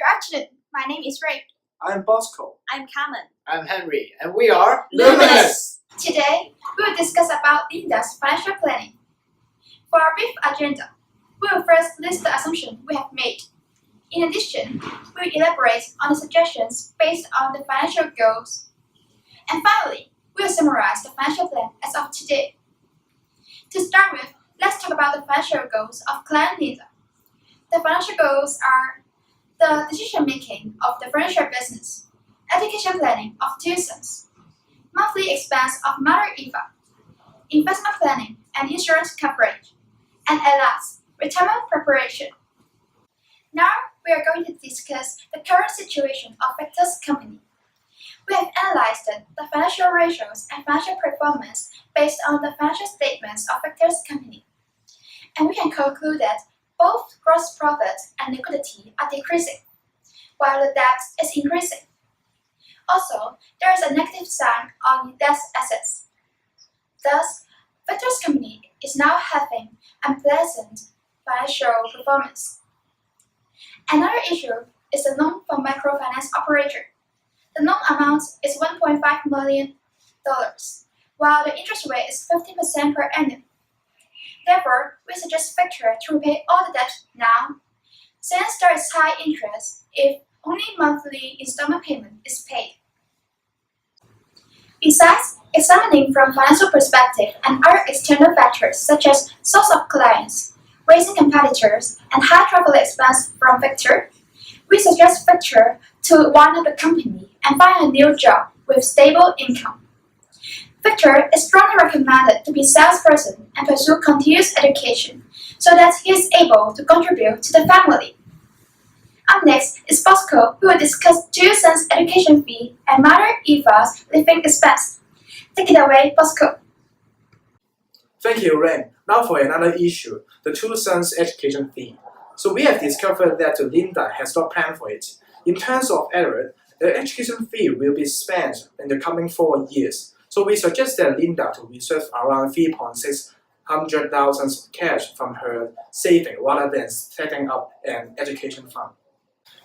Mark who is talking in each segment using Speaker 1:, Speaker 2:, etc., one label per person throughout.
Speaker 1: Good afternoon. My name is Ray.
Speaker 2: I'm Bosco.
Speaker 1: I'm Carmen.
Speaker 3: I'm Henry, and we are
Speaker 1: Luminous. Today, we will discuss about Linda's financial planning. For our brief agenda, we will first list the assumptions we have made. In addition, we will elaborate on the suggestions based on the financial goals. And finally, we will summarize the financial plan as of today. To start with, let's talk about the financial goals of client Linda. The financial goals are the decision-making of the furniture business, education planning of two sons, monthly expense of mother Eva, investment planning and insurance coverage, and at last, retirement preparation. Now, we are going to discuss the current situation of Victor's company. We have analyzed the financial ratios and financial performance based on the financial statements of Victor's company, and we can conclude that both gross profit and liquidity are decreasing, while the debt is increasing. Also, there is a negative sign on debt assets. Thus, Victor's company is now having unpleasant financial performance. Another issue is the loan from microfinance operator. The loan amount is $1.5 million, while the interest rate is 15% per annum. Therefore, we suggest Victor to repay all the debt now, since there is high interest if only monthly installment payment is paid. Besides, examining from financial perspective and other external factors such as source of clients, raising competitors, and high travel expense from Victor, we suggest Victor to wind up the company and find a new job with stable income. Victor is strongly recommended to be salesperson and pursue continuous education so that he is able to contribute to the family. Up next is Bosco, who will discuss two sons' education fee and mother Eva's living expense. Take it away, Bosco.
Speaker 2: Thank you, Ren. Now for another issue, the two sons' education fee. So we have discovered that Linda has not planned for it. In terms of error, the education fee will be spent in the coming 4 years. So we suggest that Linda to reserve around 3,600,000 cash from her saving rather than setting up an education fund.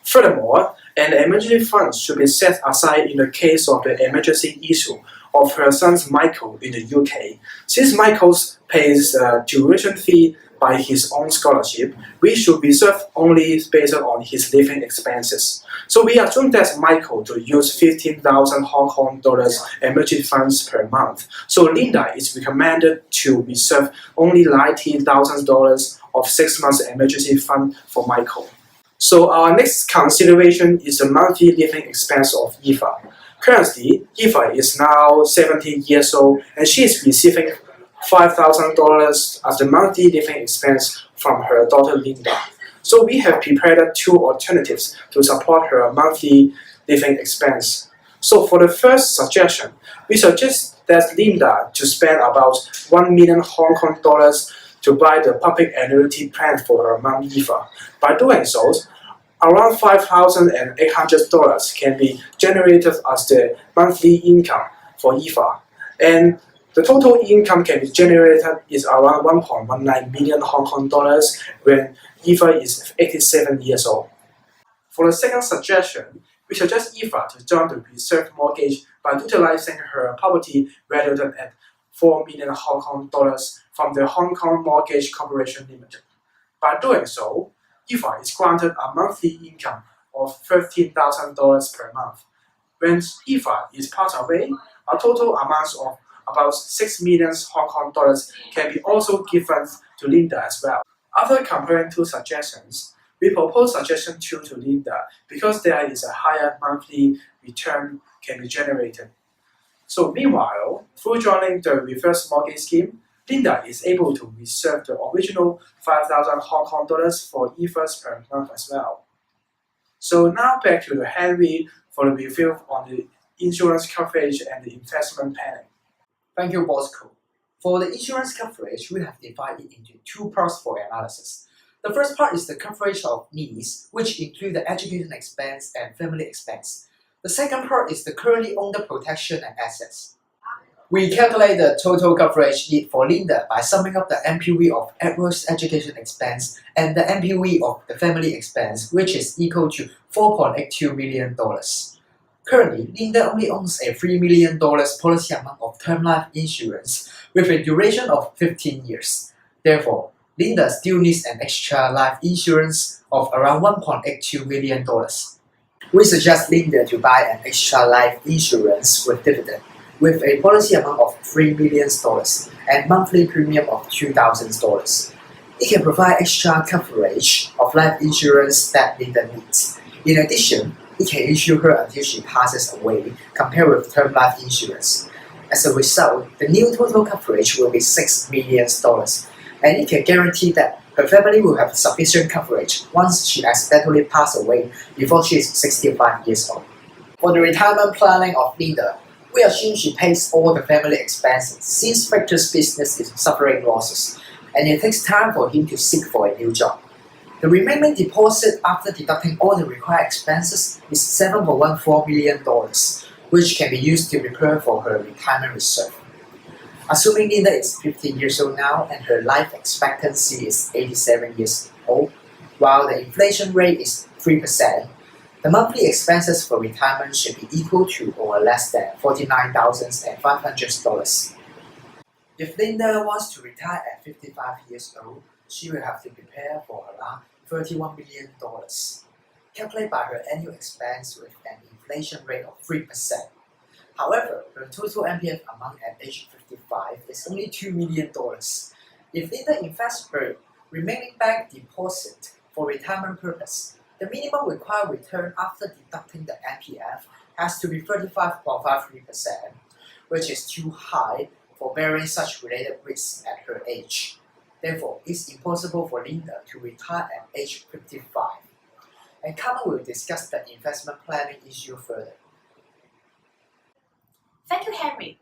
Speaker 2: Furthermore, an emergency fund should be set aside in the case of the emergency issue of her son Michael in the UK. Since Michael pays a tuition fee by his own scholarship, we should reserve only based on his living expenses. So we assume that Michael to use 15,000 Hong Kong dollars emergency funds per month. So Linda is recommended to reserve only $90,000 of 6 months emergency fund for Michael. So our next consideration is the monthly living expense of Eva. Currently, Eva is now 17 years old and she is receiving $5,000 as the monthly living expense from her daughter Linda. So we have prepared two alternatives to support her monthly living expense. So for the first suggestion, we suggest that Linda to spend about 1 million Hong Kong dollars to buy the public annuity plan for her mom Eva. By doing so, around $5,800 can be generated as the monthly income for Eva. And the total income can be generated is around 1.19 million Hong Kong dollars when Eva is 87 years old. For the second suggestion, we suggest Eva to join the reserve mortgage by utilizing her property valued at 4 million Hong Kong dollars from the Hong Kong Mortgage Corporation Limited. By doing so, Eva is granted a monthly income of $13,000 per month. When Eva is passed away, a total amount of about 6 million Hong Kong dollars can be also given to Linda as well. After comparing two suggestions, we propose suggestion 2 to Linda because there is a higher monthly return can be generated. So meanwhile, through joining the reverse mortgage scheme, Linda is able to reserve the original 5,000 Hong Kong dollars for Eva's per month as well. So now back to Henry for the review on the insurance coverage and the investment planning.
Speaker 3: Thank you, Bosco. For the insurance coverage, we have divided it into two parts for analysis. The first part is the coverage of needs, which include the education expense and family expense. The second part is the currently owned protection and assets. We calculate the total coverage need for Linda by summing up the MPV of Edward's education expense and the MPV of the family expense, which is equal to $4.82 million. Currently, Linda only owns a $3 million policy amount of term life insurance with a duration of 15 years. Therefore, Linda still needs an extra life insurance of around $1.82 million. We suggest Linda to buy an extra life insurance with dividend, with a policy amount of $3 million and monthly premium of $2,000. It can provide extra coverage of life insurance that Linda needs. In addition, it can insure her until she passes away, compared with term life insurance. As a result, the new total coverage will be $6 million, and it can guarantee that her family will have sufficient coverage once she accidentally passes away before she is 65 years old. For the retirement planning of Linda, we assume she pays all the family expenses since Victor's business is suffering losses, and it takes time for him to seek for a new job. The remaining deposit after deducting all the required expenses is $7.14 million, which can be used to prepare for her retirement reserve. Assuming Linda is 50 years old now and her life expectancy is 87 years old, while the inflation rate is 3%, the monthly expenses for retirement should be equal to or less than $49,500. If Linda wants to retire at 55 years old, she will have to prepare for around $31 million, calculated by her annual expense with an inflation rate of 3%. However, her total MPF amount at age 55 is only $2 million. If Linda invests her remaining bank deposit for retirement purpose, the minimum required return after deducting the MPF has to be 35.53%, which is too high for bearing such related risks at her age. Therefore, it's impossible for Linda to retire at age 55. And Carmen will discuss the investment planning issue further.
Speaker 1: Thank you, Henry.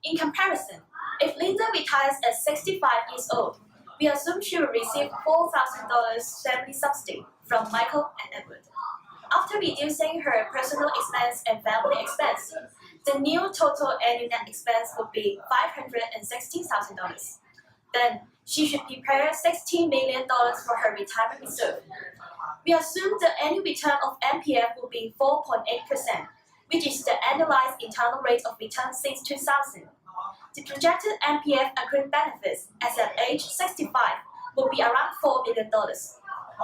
Speaker 1: In comparison, if Linda retires at 65 years old, we assume she will receive $4,000 family subsidy from Michael and Edward. After reducing her personal expense and family expense, the new total annual net expense would be $516,000. Then, she should prepare $16 million for her retirement reserve. We assume the annual return of MPF will be 4.8%, which is the annualized internal rate of return since 2000. The projected MPF accrued benefits as at age 65 will be around $4 million.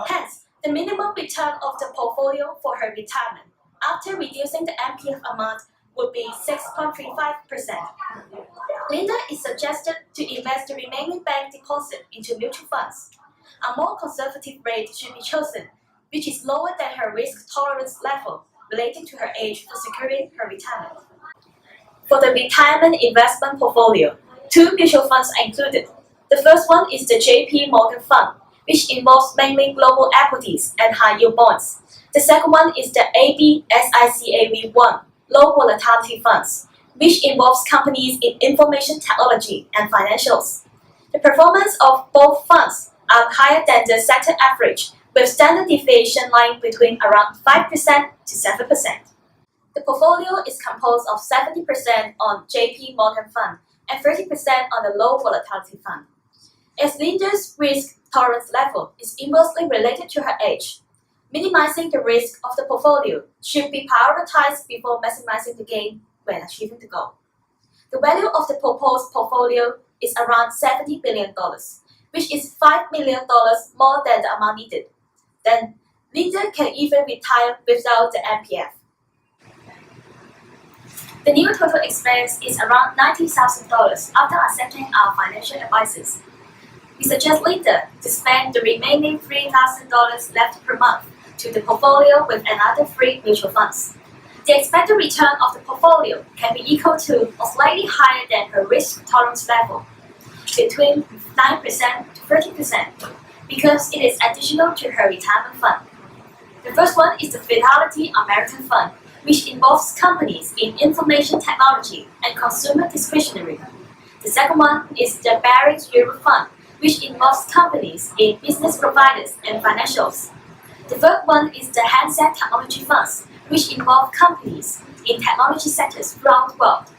Speaker 1: Hence, the minimum return of the portfolio for her retirement after reducing the MPF amount would be 6.35%. Linda is suggested to invest the remaining bank deposit into mutual funds. A more conservative rate should be chosen, which is lower than her risk tolerance level related to her age for securing her retirement. For the retirement investment portfolio, two mutual funds are included. The first one is the JP Morgan Fund, which involves mainly global equities and high-yield bonds. The second one is the ABSICAV1, low volatility funds, which involves companies in information technology and financials. The performance of both funds are higher than the sector average, with standard deviation lying between around 5% to 7%. The portfolio is composed of 70% on JP Morgan Fund and 30% on the low volatility fund. As Linda's risk tolerance level is inversely related to her age, minimizing the risk of the portfolio should be prioritized before maximizing the gain when achieving the goal. The value of the proposed portfolio is around $70 billion, which is $5 million more than the amount needed. Then, Linda can even retire without the MPF. The new total expense is around $90,000 after accepting our financial advices. We suggest Linda to spend the remaining $3,000 left per month to the portfolio with another 3 mutual funds. The expected return of the portfolio can be equal to or slightly higher than her risk tolerance level, between 9% to 30%, because it is additional to her retirement fund. The first one is the Fidelity American Fund, which involves companies in information technology and consumer discretionary. The second one is the Barings Europe Fund, which involves companies in business providers and financials. The third one is the handset technology funds, which involve companies in technology sectors throughout the world.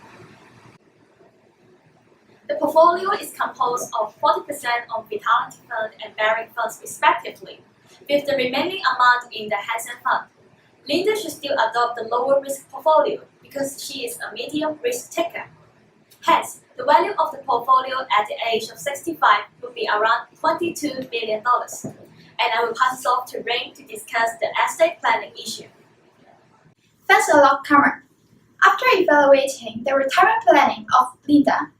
Speaker 4: The portfolio is composed of 40% on Vitality Fund and Barrick funds respectively, with the remaining amount in the Hansen Fund. Linda should still adopt the lower risk portfolio because she is a medium risk taker. Hence, the value of the portfolio at the age of 65 will be around $22 billion. And I will pass it off to Rain to discuss the estate planning issue.
Speaker 1: Thanks a lot, Cameron. After evaluating the retirement planning of Linda,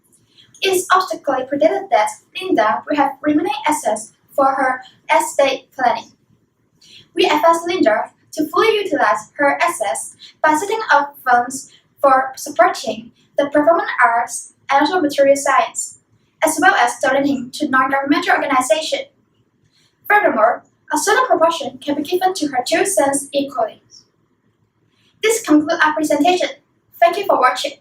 Speaker 1: it is optically predicted that Linda will have remaining assets for her estate planning. We advise Linda to fully utilize her assets by setting up funds for supporting the performing arts and also material science, as well as donating to non-governmental organizations. Furthermore, a certain proportion can be given to her two sons equally. This concludes our presentation. Thank you for watching.